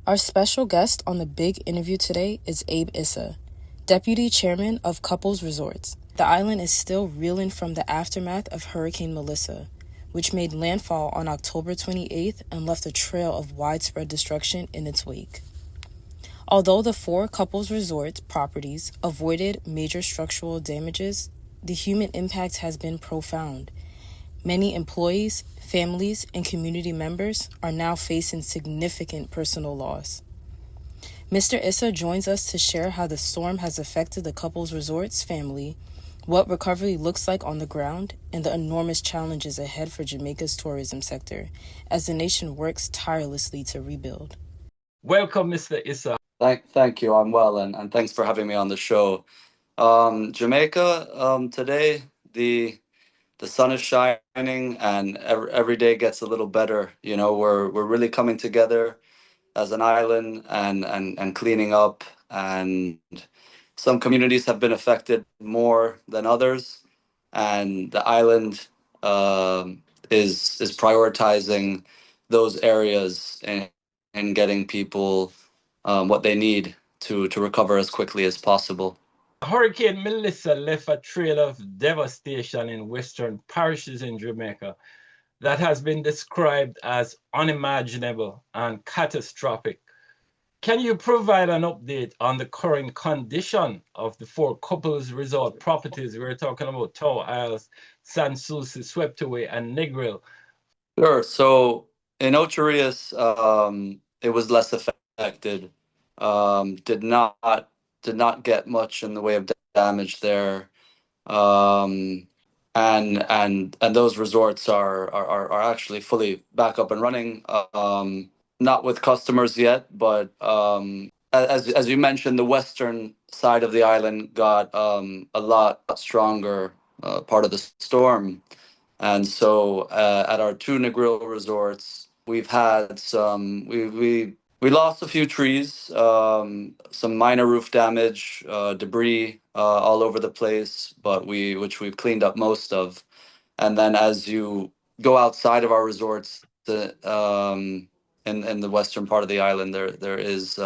Our special guest on the big interview today is Abe Issa, Deputy Chairman of Couples Resorts. The island is still reeling from the aftermath of Hurricane Melissa, which made landfall on October 28th and left a trail of widespread destruction in its wake. Although the 4 Couples Resort properties avoided major structural damages, the human impact has been profound. Many employees, families, and community members are now facing significant personal loss. Mr. Issa joins us to share how the storm has affected the Couples Resorts family, what recovery looks like on the ground, and the enormous challenges ahead for Jamaica's tourism sector as the nation works tirelessly to rebuild. Welcome, Mr. Issa. Thank you. I'm well, and thanks for having me on the show. Jamaica, today the sun is shining, and every day gets a little better. You know, we're really coming together as an island and cleaning up. And some communities have been affected more than others, and the island is prioritizing those areas and getting people what they need to recover as quickly as possible. Hurricane Melissa left a trail of devastation in western parishes in Jamaica that has been described as unimaginable and catastrophic. Can you provide an update on the current condition of the 4 Couples Resort properties? We're talking about Tower Isles, Sans Souci, Swept Away, and Negril. Sure. So in Ocherius, it was less affected. Did not get much in the way of damage there. Um, and those resorts are actually fully back up and running. Not with customers yet, but as you mentioned, the western side of the island got a lot stronger part of the storm. And so at our 2 Negril resorts, we've had we lost a few trees, some minor roof damage, debris all over the place, but which we've cleaned up most of. And then as you go outside of our resorts, in the western part of the island, there is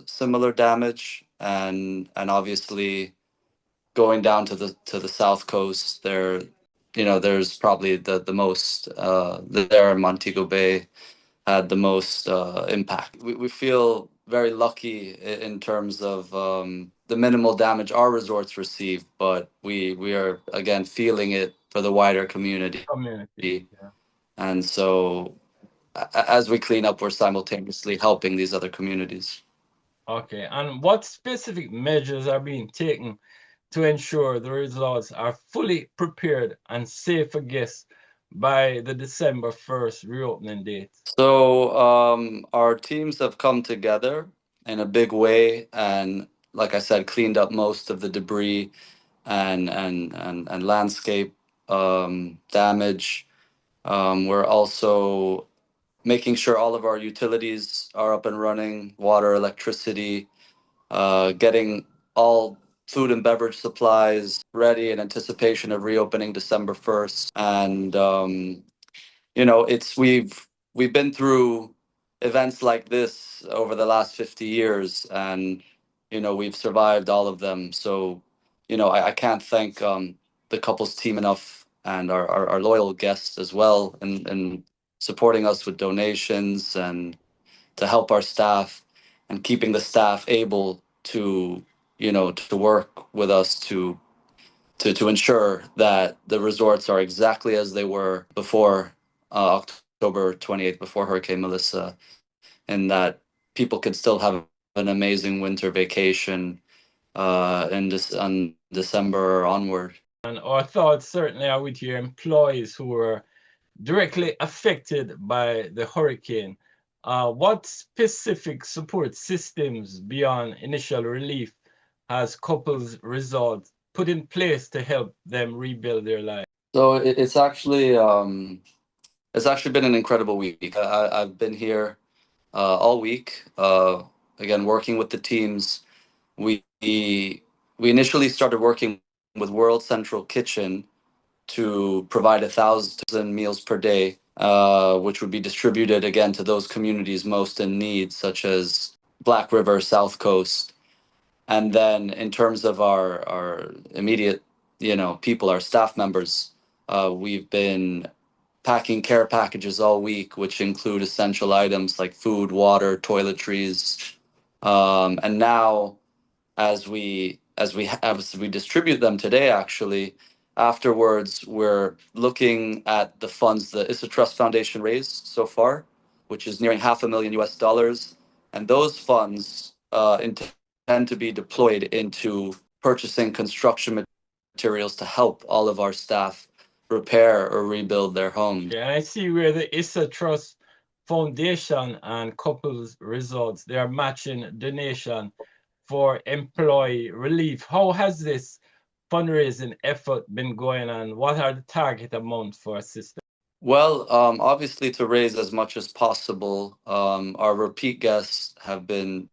similar damage, and obviously going down to the south coast, there's probably the most there in Montego Bay had the most impact. We feel very lucky in terms of the minimal damage our resorts received, but we are again feeling it for the wider community. Yeah. And so as we clean up, we're simultaneously helping these other communities. Okay. And what specific measures are being taken to ensure the resorts are fully prepared and safe for guests by the December 1st reopening date? So our teams have come together in a big way, and like I said, cleaned up most of the debris and landscape damage. We're also making sure all of our utilities are up and running, water, electricity, getting all food and beverage supplies ready in anticipation of reopening December 1st. And it's we've been through events like this over the last 50 years, and we've survived all of them. So I can't thank the couples team enough, and our loyal guests as well, and supporting us with donations and to help our staff and keeping the staff able to to work with us to ensure that the resorts are exactly as they were before October 28th, before Hurricane Melissa, and that people can still have an amazing winter vacation on December onward. And our thoughts certainly are with your employees who were directly affected by the hurricane. What specific support systems beyond initial relief has Couples Resort put in place to help them rebuild their lives? So it's actually been an incredible week. I've been here all week. Again, working with the teams. We we initially started working with World Central Kitchen to provide 1,000 meals per day which would be distributed again to those communities most in need, such as Black River, South Coast. And then in terms of our immediate, people, our staff members, we've been packing care packages all week, which include essential items like food, water, toiletries. And now as we distribute them today, actually, afterwards we're looking at the funds the Issa Trust Foundation raised so far, which is nearing $500,000 US, and those funds intend to be deployed into purchasing construction materials to help all of our staff repair or rebuild their homes. Okay, and I see where the Issa Trust Foundation and Couples Resorts, they are matching donation for employee relief. How has this fundraising effort been going, and what are the target amounts for assistance? Well, obviously, to raise as much as possible. Our repeat guests have been,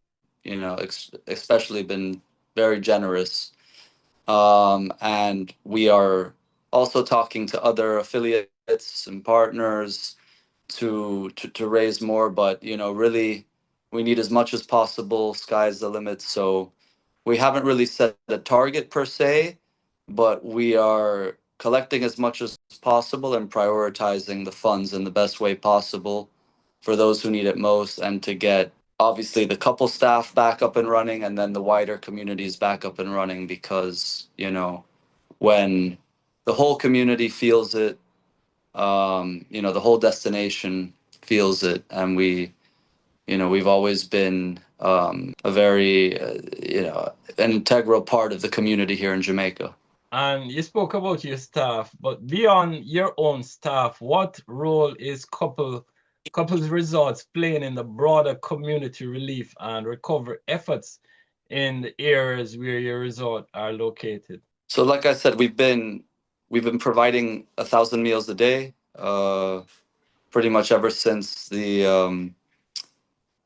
especially been very generous. And we are also talking to other affiliates and partners to raise more. But, really, we need as much as possible. Sky's the limit. So we haven't really set a target per se, but we are collecting as much as possible and prioritizing the funds in the best way possible for those who need it most, and to get obviously the couple staff back up and running, and then the wider communities back up and running, because when the whole community feels it, the whole destination feels it. And we've always been a very, an integral part of the community here in Jamaica. And you spoke about your staff, but beyond your own staff, what role is Couples Resorts playing in the broader community relief and recovery efforts in the areas where your resort are located? So, like I said, we've been providing 1,000 meals a day, pretty much ever since the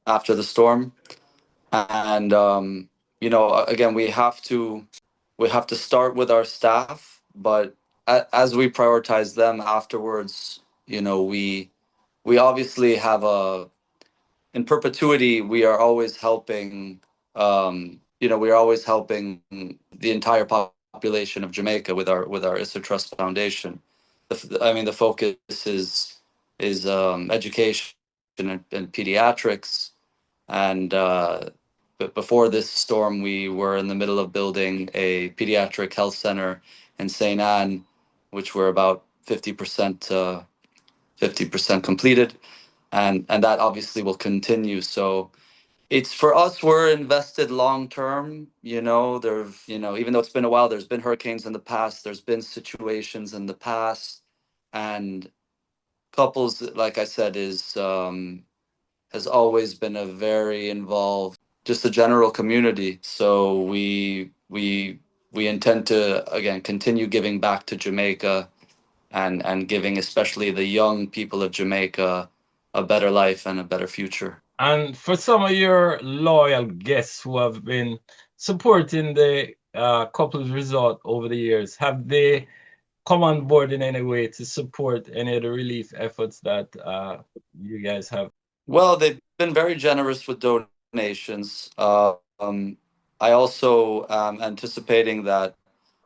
after the storm. And again, we have to start with our staff, but as we prioritize them afterwards, we obviously have a in perpetuity. We are always helping. We are always helping the entire population of Jamaica with our Issa Trust Foundation. The focus is education and pediatrics. And but before this storm, we were in the middle of building a pediatric health center in St. Anne, which we're about 50% completed, and that obviously will continue. So it's for us, we're invested long term. Even though it's been a while, there's been hurricanes in the past, there's been situations in the past, and couples, like I said, is has always been a very involved, just a general community. So we intend to again continue giving back to Jamaica, and giving especially the young people of Jamaica a better life and a better future. And for some of your loyal guests who have been supporting the Couples Resort over the years, have they come on board in any way to support any of the relief efforts that you guys have? Well, they've been very generous with donations. I also am anticipating that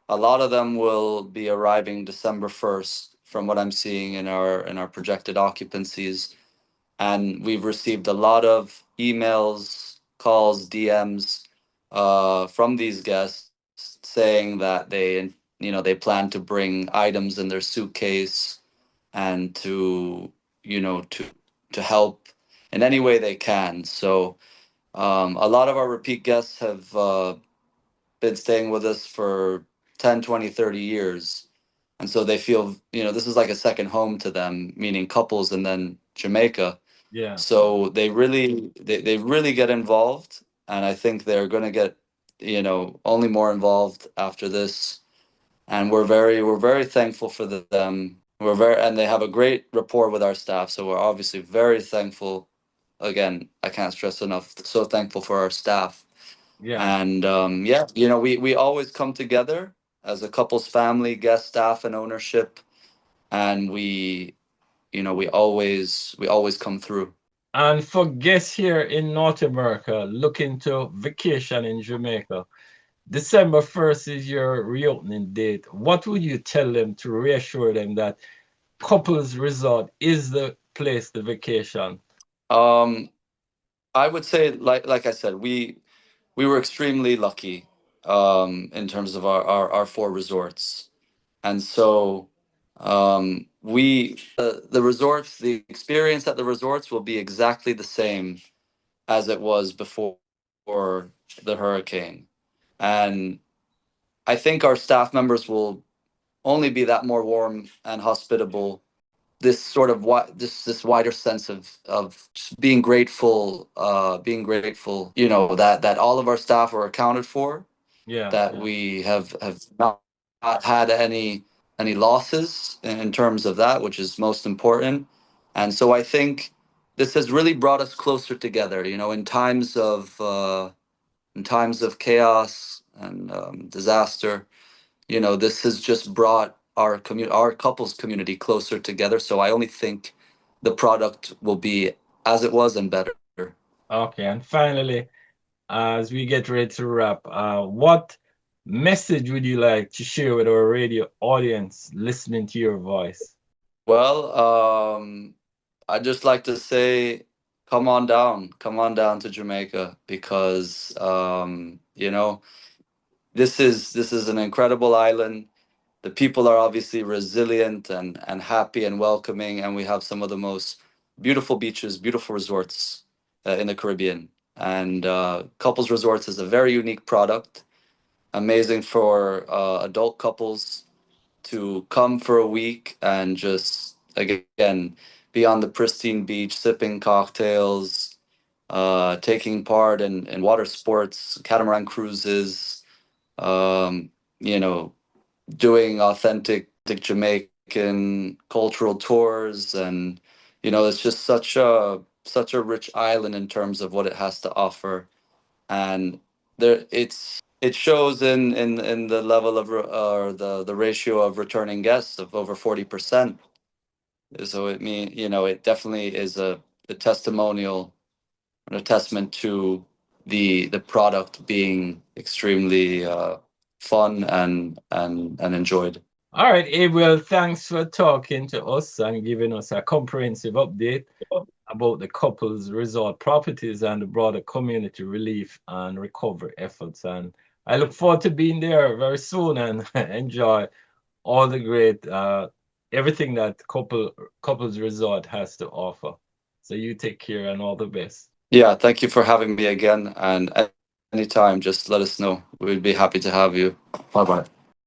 a lot of them will be arriving December 1st, from what I'm seeing in our projected occupancies. And we've received a lot of emails, calls, DMs from these guests saying that they plan to bring items in their suitcase, and to help in any way they can. So a lot of our repeat guests have been staying with us for 10, 20, 30 years. And so they feel, this is like a second home to them, meaning couples and then Jamaica. Yeah. So they really get involved. And I think they're going to get, only more involved after this. And we're very thankful for them. And they have a great rapport with our staff. So we're obviously very thankful. Again, I can't stress enough, so thankful for our staff. Yeah. And yeah, we always come together as a couple's family, guest, staff, and ownership, and we always come through. And for guests here in North America looking to vacation in Jamaica, December 1st is your reopening date. What would you tell them to reassure them that Couples Resort is the place to vacation? Um, I would say, like I said, we were extremely lucky in terms of our four resorts, and so the resorts, the experience at the resorts will be exactly the same as it was before the hurricane, and I think our staff members will only be that more warm and hospitable. This sort of this wider sense of just being grateful, that all of our staff are accounted for, Yeah, that we have not had any losses in terms of that, which is most important. And so I think this has really brought us closer together, in times of chaos and disaster. This has just brought our couples community closer together. So I only think the product will be as it was and better. okay. And finally, as we get ready to wrap, what message would you like to share with our radio audience listening to your voice? Well, I'd just like to say, come on down to Jamaica, because this is an incredible island. The people are obviously resilient and happy and welcoming, and we have some of the most beautiful beaches, beautiful resorts in the Caribbean. And Couples Resorts is a very unique product, amazing for adult couples to come for a week and just, again, be on the pristine beach, sipping cocktails, taking part in water sports, catamaran cruises, um, you know, doing authentic Jamaican cultural tours. And it's just such a rich island in terms of what it has to offer. And it shows in the level of or the ratio of returning guests of over 40%. So it definitely is a testimonial and a testament to the product being extremely fun and enjoyed. All right, Abe, well, thanks for talking to us and giving us a comprehensive update about the couples resort properties and the broader community relief and recovery efforts. And I look forward to being there very soon and enjoy all the great everything that couples resort has to offer. So you take care and all the best. Yeah, thank you for having me again. And anytime, just let us know. We'd be happy to have you. Bye bye.